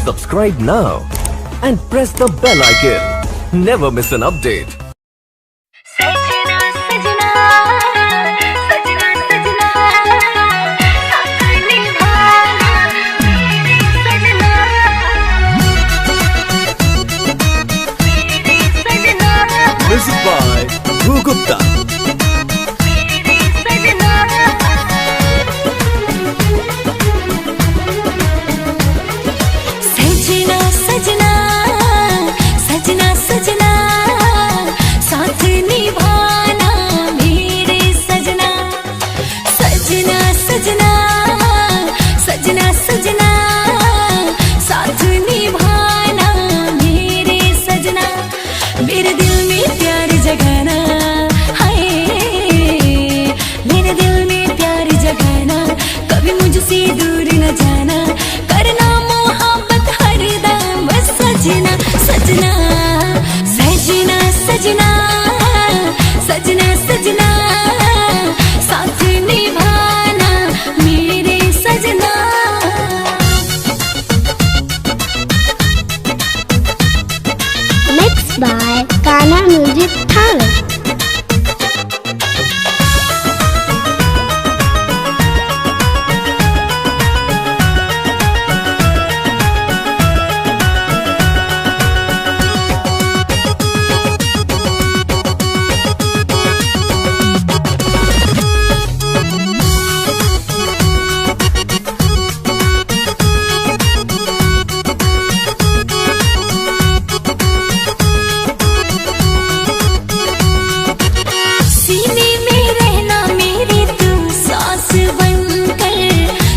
Subscribe now and press the bell icon. Never miss an update. सजना सजना सजना सजना साथ निभाना मेरे सजना मेरे सजना Music by Dhruv Gupta. मेरे सजना सजना सजना सजना सजना साथ निभाना मेरे सजना सजना सजना सजना सजना साथ निभाना मेरे सजना मेरे दिल में प्यार जगाना हाय मेरे दिल में प्यार जगाना कभी मुझसे दूर न जाना करना मोहब्बत हरदम सजना सजना सजना सजना सजना सजना साथ निभाना मेरे सजना Mixed by Kana Music Talent. सीने में रहना मेरी तू सांस बनकर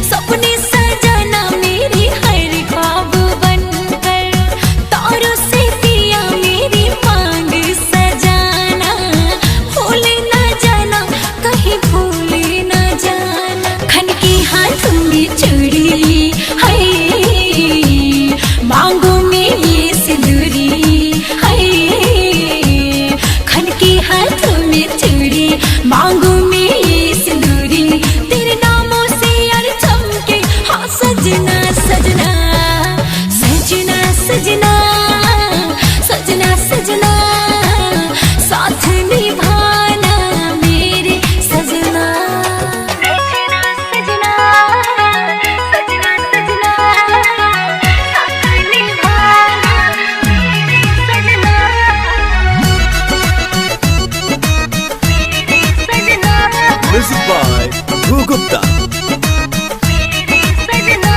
सपने सजाना मेरी हर ख्वाब बनकर तारों से दिया मेरी मांग सजाना भूल न जाना कहीं भूल न जाना खन के हाथ में चूड़ी है मांगों में ये सिंदूरी है खन के हाथ में चूड़ी मांगों में ये सिंदूरी तेरे नामों से यार चमके हाँ सजना सजना सजना सजना सजना सजना साथ निभाना मेरे सजना सजना सजना सजना सजना साथ निभाना मेरे सजना मेरे सजना Music by Dhruv Gupta. मेरे सजना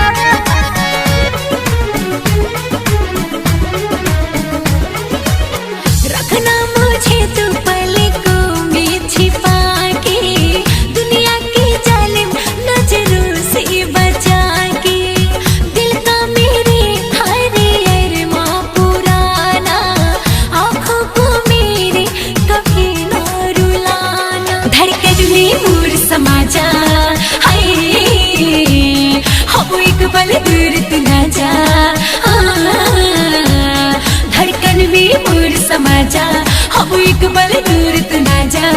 रखना मुझे तू पलकों में छिपा के दुनिया की जालिम नजरों से बचा के दिल का मेरे हर अरमां पुराना आँखों को मेरे कभी ना रुलाना धड़कन में दूर समा जा हाय अब एक पल दूर तू ना जा धड़कन में दूर समा जा अब एक पल दूर तू ना जा